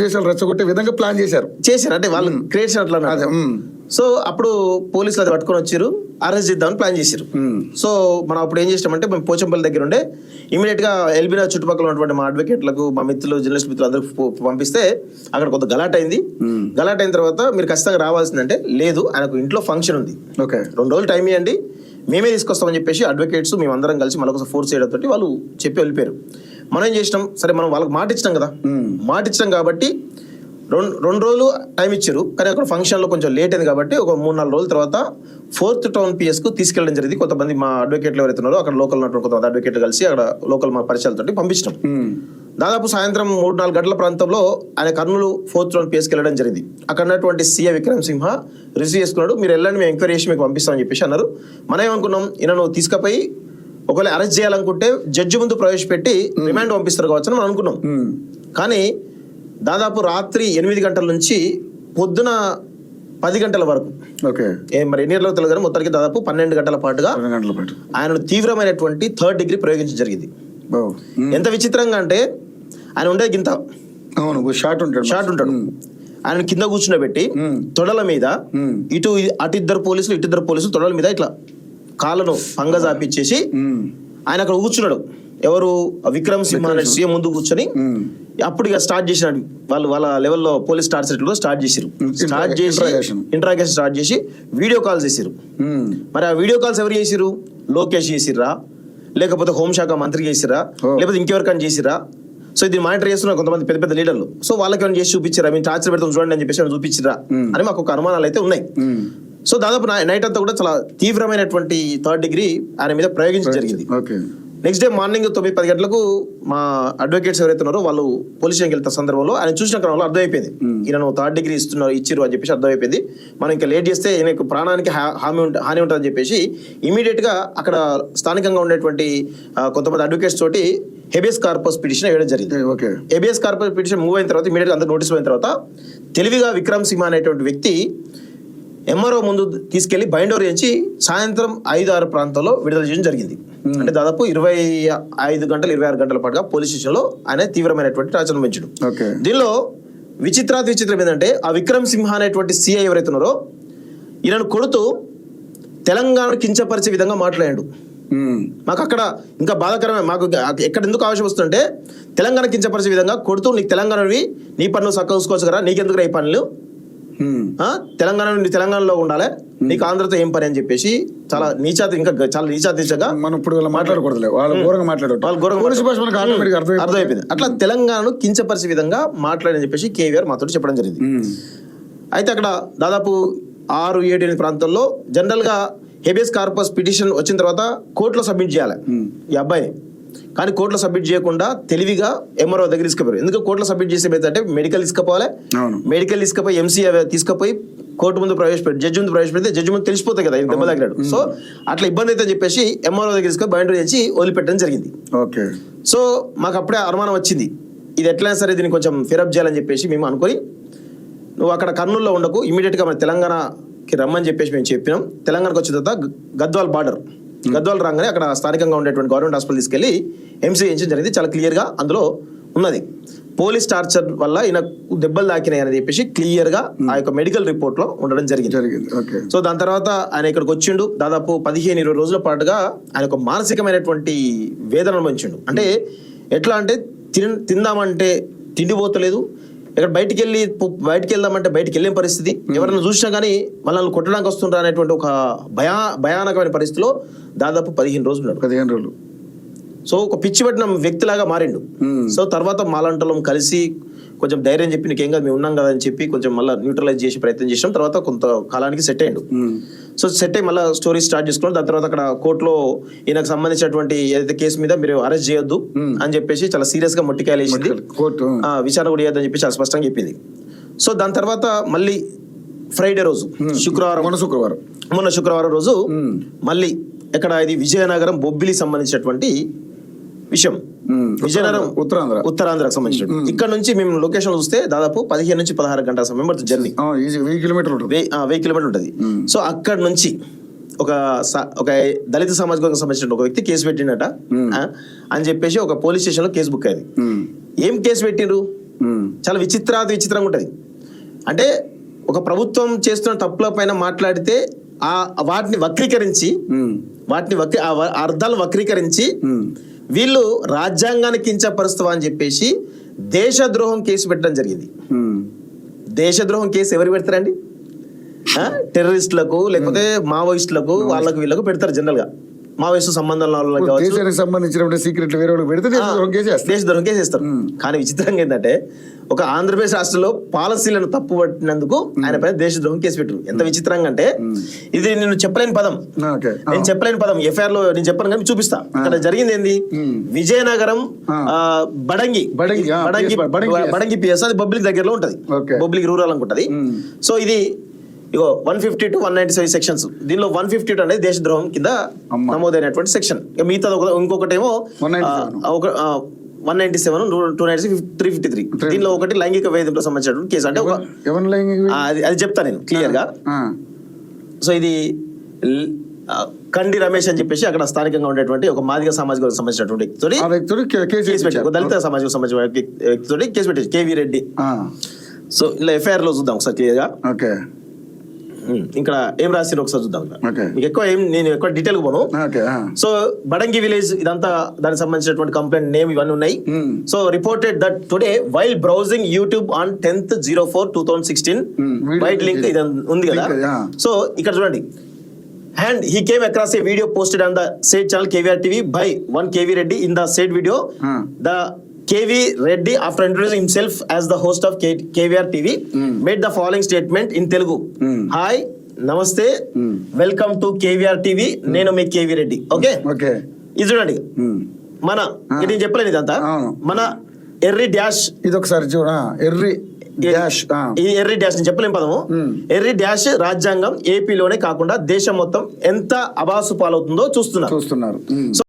దేశాలు రెచ్చగొట్టే విధంగా ప్లాన్ చేశారు అంటే వాళ్ళు క్రియేషన్ అట్లా అదే సో అప్పుడు పోలీసులు అది పట్టుకొని వచ్చారు, అరెస్ట్ చేద్దామని ప్లాన్ చేశారు. సో మనం అప్పుడు ఏం చేసామంటే మేము పోచంపల్లి దగ్గర ఉండే ఇమీడియట్ గా ఎల్బీనా చుట్టుపక్కల ఉన్నటువంటి మా అడ్వకేట్లకు, మా మిత్రులు, జర్నలిస్ట్ మిత్రులు అందరూ పంపిస్తే అక్కడ కొంత గలాట్ అయింది. గలాట్ అయిన తర్వాత మీరు ఖచ్చితంగా రావాల్సిందంటే, లేదు ఆయనకు ఇంట్లో ఫంక్షన్ ఉంది, ఓకే 2 రోజులు టైం ఇవ్వండి, మేమే తీసుకొస్తామని చెప్పేసి అడ్వకేట్స్ మేమందరం కలిసి మళ్ళొకసారి ఫోర్స్ చేయడంతో వాళ్ళు చెప్పి వెళ్ళిపోయారు. మనం ఏం చేసినాం, సరే మనం వాళ్ళకి మాట ఇచ్చినాం కదా, మాట ఇచ్చినాం కాబట్టి 2 రోజులు టైం ఇచ్చారు. కానీ అక్కడ ఫంక్షన్లో కొంచెం లేట్ అయింది కాబట్టి ఒక 3-4 రోజుల తర్వాత 4th టౌన్ PS కు తీసుకెళ్ళడం జరిగింది. కొంతమంది మా అడ్వకేట్లు ఎవరైతే ఉన్నారో అక్కడ లోకల్ ఉన్నటువంటి కొంతమంది అడ్వకేట్లు కలిసి అక్కడ లోకల్ మా పరిచయాలతో పంపించినాం. దాదాపు సాయంత్రం 3-4 గంటల ప్రాంతంలో ఆయన కర్నూలు 4th టౌన్ PS కి వెళ్ళడం జరిగింది. అక్కడ ఉన్నటువంటి CA విక్రమ్ సింహ రిసీవ్ చేసుకున్నాడు. మీరు వెళ్ళండి, మేము ఎంక్వైరీ చేసి మీకు పంపిస్తామని చెప్పేసి అన్నారు. మనం ఏమనుకున్నాం, ఈయనను తీసుకుపోయి ఒకవేళ అరెస్ట్ చేయాలనుకుంటే జడ్జి ముందు ప్రవేశపెట్టి రిమాండ్ పంపిస్తారు కావచ్చు అని మనం అనుకున్నాం. కానీ దాదాపు రాత్రి 8 గంటల నుంచి పొద్దున 10 గంటల వరకు, ఓకే మరి ఎన్ని గంటలకు తెలియదు కానీ మొత్తానికి దాదాపు 12 గంటల పాటుగా ఆయనను తీవ్రమైనటువంటి 3rd డిగ్రీ ప్రయోగించడం జరిగింది. ఎంత విచిత్రంగా అంటే, ఆయన ఉండేది గింత, అవును షార్ట్ ఉంటాడు. ఆయన కింద కూర్చుండబెట్టి తొడల మీద అటు ఇద్దరు పోలీసులు తొడల మీద ఇట్లా కాళ్ళను పంగజాపిచ్చేసి ఆయన అక్కడ కూర్చున్నాడు. ఎవరు, విక్రమ్ సింహ అనే సీఎం ముందు కూర్చొని అప్పుడు ఇక స్టార్ట్ చేసినాడు. వాళ్ళ లెవెల్లో పోలీస్ స్టార్ట్ చేసి ఇంటరాగేషన్ స్టార్ట్ చేసి వీడియో కాల్స్ చేసిరు. మరి ఆ వీడియో కాల్స్ ఎవరు చేసిరు? లోకేష్ చేసిర్రా, లేకపోతే హోంశాఖ మంత్రి చేసిరా, లేకపోతే ఇంకెవరికైనా చేసిరా? సో ఇది మానిటర్ చేస్తున్నారు కొంతమంది పెద్ద పెద్ద లీడర్లు. సో వాళ్ళకి ఏమైనా చేసి చూపించారా, మేము టార్చర్ పెడతాం చూడండి అని చెప్పేసి చూపించిరా అని మాకు ఒక అనుమానాలు అయితే ఉన్నాయి. సో దాదాపు నైట్ అంతా కూడా చాలా తీవ్రమైనటువంటి 3rd డిగ్రీ ఆయన మీద ప్రయోగించడం జరిగింది. నెక్స్ట్ డే మార్నింగ్ 9-10 గంటలకు మా అడ్వకేట్స్ ఎవరైతే ఉన్నారో వాళ్ళు పోలీస్ స్టేషన్కి వెళ్తున్న సందర్భంలో ఆయన చూసిన క్రమంలో అర్థమైపోయింది, ఈయన 3rd డిగ్రీ ఇచ్చిరు అని చెప్పేసి అర్థమైపోయింది. మనం ఇంకా లేట్ చేస్తే ఈయనకు ప్రాణానికి హాని ఉంటుందని చెప్పేసి ఇమీడియట్ గా అక్కడ స్థానికంగా ఉండేటువంటి కొంతమంది అడ్వకేట్స్ తోటి హెబియస్ కార్పస్ పిటిషన్ వేయడం జరిగింది. హెబియస్ కార్పస్ పిటిషన్ మూవ్ అయిన తర్వాత ఇమీడియట్ గా అందరూ నోటీస్ అయిన తర్వాత తెలివిగా విక్రమ్ సింహ అనేటువంటి వ్యక్తి MRO ముందు తీసుకెళ్లి బైండ్ ఓవర్ చేసి సాయంత్రం 5-6 ప్రాంతాల్లో విడుదల చేయడం జరిగింది. అంటే దాదాపు 25 గంటలు 26 గంటల పాటుగా పోలీస్ స్టేషన్ లో ఆయన తీవ్రమైనటువంటి టార్చర్ పెంచడం. దీనిలో విచిత్రం ఏంటంటే, ఆ విక్రమ్ సింహ అనేటువంటి CI ఎవరైతే ఉన్నారో ఈయనను కొడుతూ తెలంగాణ కించపరిచే విధంగా మాట్లాడాడు. మాకు అక్కడ ఇంకా బాధాకరమే, మాకు ఎక్కడ ఎందుకు ఆవశ్యం వస్తుందంటే, తెలంగాణ కించపరిచే విధంగా కొడుతూ నీకు తెలంగాణవి నీ పనులు చక్కగా చూసుకోవచ్చు కదా, నీకెందుకు ఈ పనులు, తెలంగాణలో ఉండాలి, నీకు ఆంధ్రతో ఏం పని అని చెప్పేసి చాలా నీచాతిగా మనం ఇప్పుడు మాట్లాడకూడదు, అర్థమైపోయింది. అట్లా తెలంగాణను కించపరిచే విధంగా మాట్లాడని చెప్పేసి KVR మాతో చెప్పడం జరిగింది. అయితే అక్కడ దాదాపు 6-7 ప్రాంతాల్లో జనరల్ గా హెబియస్ కార్పస్ పిటిషన్ వచ్చిన తర్వాత కోర్టులో సబ్మిట్ చేయాలి ఈ అబ్బాయిని. కానీ కోర్టులో సబ్మిట్ చేయకుండా తెలివిగా MRO దగ్గర తీసుకుపోయారు. ఎందుకు కోర్టులో సబ్మిట్ చేసే అంటే మెడికల్ తీసుకుపోవాలి, మెడికల్ తీసుకుపోయి MC తీసుకుపోయి కోర్టు ముందు జడ్జి ముందు ప్రవేశపెడితే జడ్జి ముందు తెలిసిపోతాయి కదా దెబ్బ తగిలాడు. సో అట్లా ఇబ్బంది అయితే చెప్పేసి MRO దగ్గర తీసుకొని బైండర్ చేసి వదిలిపెట్టడం జరిగింది. సో మాకు అప్పుడే అనుమానం వచ్చింది, ఇది ఎట్లయినా సరే దీన్ని కొంచెం ఫిరప్ చేయాలని చెప్పేసి మేము అనుకొని, నువ్వు అక్కడ కర్నూలులో ఉండకు, ఇమీడియట్ గా మన తెలంగాణకి రమ్మని చెప్పేసి మేము చెప్పినాం. తెలంగాణకు వచ్చిన తర్వాత గద్వాల్ రాగానే అక్కడ స్థానికంగా ఉండేటువంటి గవర్నమెంట్ హాస్పిటల్ తీసుకెళ్లి MC చేయించడం జరిగింది. చాలా క్లియర్ గా అందులో ఉన్నది, పోలీస్ టార్చర్ వల్ల ఈయన దెబ్బలు తాకినాయి అని చెప్పేసి క్లియర్ గా ఆ యొక్క మెడికల్ రిపోర్ట్ లో ఉండడం జరిగింది. సో దాని తర్వాత ఆయన ఇక్కడికి వచ్చిండు. దాదాపు 15-20 రోజుల పాటుగా ఆయన ఒక మానసికమైనటువంటి వేదన అనుభవించిండు. అంటే ఎట్లా అంటే, తిందామంటే తిండి పోతలేదు, ఇక్కడ బయటికి వెళ్దామంటే బయటికి వెళ్ళే పరిస్థితి, ఎవరైనా చూసినా కానీ మనల్ని కొట్టడానికి వస్తుండ్రా అనేటువంటి ఒక భయానకమైన పరిస్థితిలో దాదాపు 15 రోజులు. సో ఒక పిచ్చి పట్టిన వ్యక్తిలాగా మారిండు. సో తర్వాత మాలంటలం కలిసి కొంచెం ధైర్యం చెప్పి నీకేం కాదు మేము ఉన్నాం కదా అని చెప్పి కొంచెం మళ్ళీ న్యూట్రలైజ్ చేసి ప్రయత్నం చేసాం. తర్వాత కొంత కాలానికి సెట్ అయ్యిండు. సో సెట్ అయ్యి మళ్ళీ స్టోరీ స్టార్ట్ చేసుకున్నాం. దాని తర్వాత అక్కడ కోర్టులో ఈయనకు సంబంధించినటువంటి ఏదైతే కేసు మీద మీరు అరెస్ట్ చేయొద్దు అని చెప్పేసి చాలా సీరియస్ గా మొట్టికాయలు వేసింది, విచారణ కూడా చేయొద్దు అని చెప్పి చాలా స్పష్టంగా చెప్పింది. సో దాని తర్వాత మళ్ళీ ఫ్రైడే రోజు మొన్న శుక్రవారం రోజు మళ్ళీ ఎక్కడ ఇది విజయనగరం బొబ్బిలి సంబంధించినటువంటి విషయం, విజయనగరం ఉత్తరాంధ్రకు సంబంధించిన. ఇక్కడ నుంచి మేము లొకేషన్ చూస్తే దాదాపు 15 నుంచి 16 గంటల సమయం పడుతుంది జర్నీ, 1000 కిలోమీటర్ ఉంటుంది. సో అక్కడ నుంచి ఒక దళిత సమాజ వర్గం సంబంధించిన ఒక వ్యక్తి కేసు పెట్టిండట అని చెప్పేసి ఒక పోలీస్ స్టేషన్ లో కేసు బుక్ అయింది. ఏం కేసు పెట్టిండ్రు, చాలా విచిత్రంగా ఉంటుంది. అంటే ఒక ప్రభుత్వం చేస్తున్న తప్పుల పైన మాట్లాడితే వాటిని వక్రీకరించి ఆ అర్థాలు వక్రీకరించి వీళ్ళు రాజ్యాంగాన్ని కించపరుస్తావా అని చెప్పేసి దేశద్రోహం కేసు పెట్టడం జరిగింది. దేశద్రోహం కేసు ఎవరు పెడతారండి? టెర్రరిస్టులకు లేకపోతే మావోయిస్టులకు వాళ్ళకు వీళ్ళకు పెడతారు. జనరల్ గా మావోయిస్టు సంబంధం దేశానికి సంబంధించిన సీక్రెట్ వేరే వాళ్ళకి పెడితే దేశద్రోహం కేసు వేస్తారు. కానీ విచిత్రంగా ఏంటంటే ఒక ఆంధ్రప్రదేశ్ రాష్ట్రంలో పాలసీలను తప్పు పట్టినందుకు ఆయన పైన దేశద్రోహం కేసు పెట్టారు. ఎంత విచిత్రంగా అంటే ఇది నేను చెప్పలేని పదం. ఎఫ్ఐఆర్ లో నేను చెప్పను కానీ చూపిస్తా. అక్కడ జరిగింది ఏంది? విజయనగరం బడంగి పిఎస్, అది బొబ్బిలి దగ్గరలో ఉంటది, బొబ్బిలి రూరల్ అనుకుంటది. సో ఇది ఇగో 150 to 197 సెక్షన్స్. దీనిలో 152 అనేది దేశద్రోహం కింద నమోదైనటువంటి సెక్షన్. మిగతా ఇంకొకటేమో 197, 296, 353. దీనిలో ఒకటి లైంగిక వేధింపులకు సంబంధించినటువంటి కేసు. అంటే అది చెప్తా నేను క్లియర్ గా. సో ఇది కండి రమేష్ అని చెప్పేసి అక్కడ స్థానికంగా ఉండేటువంటి ఒక మాదిగ సామాజిక సంబంధించినటువంటి వ్యక్తితో కేసు పెట్టారు. దళిత సామాజిక సంబంధించిన వ్యక్తితో కేసు పెట్టారు, కేవీ రెడ్డి. సో ఇలా ఎఫ్ఐఆర్ లో చూద్దాం ఒకసారి క్లియర్ గా. ఇక్కడ ఏం రాసిరు ఒకసారి చూద్దాం. మీకు నేను ఎక్కువ డీటెయిల్ గా పోను. సో బడంగి విలేజ్ ఇదంతా దానికి సంబంధించినటువంటి కంప్లైంట్ నేమ్ ఇవన్నీ ఉన్నాయి. So reported that today while browsing YouTube on 10th 04/2016 white link ఇది ఉంది కదా. సో ఇక్కడ చూడండి, and he came across a video posted on the said channel KVR TV by one KV Reddy. In the said video, the KV Reddy, after introducing himself as the host of KVR TV, made the following statement in Telugu. Hi, namaste, welcome to KVR TV. నేను మీ KV Reddy. Okay, ఇది చూడండి. మన నేను చెప్పలేను ఇదంతా. మన ఎర్రి dash ఇది ఒకసారి చూడ. ఎర్రి డాష్ నేను చెప్పలేం పదము. ఎర్రి డాష్ రాజ్యాంగం ఏపీలోనే కాకుండా దేశం మొత్తం ఎంత అబాసు పాలవుతుందో చూస్తున్నారు.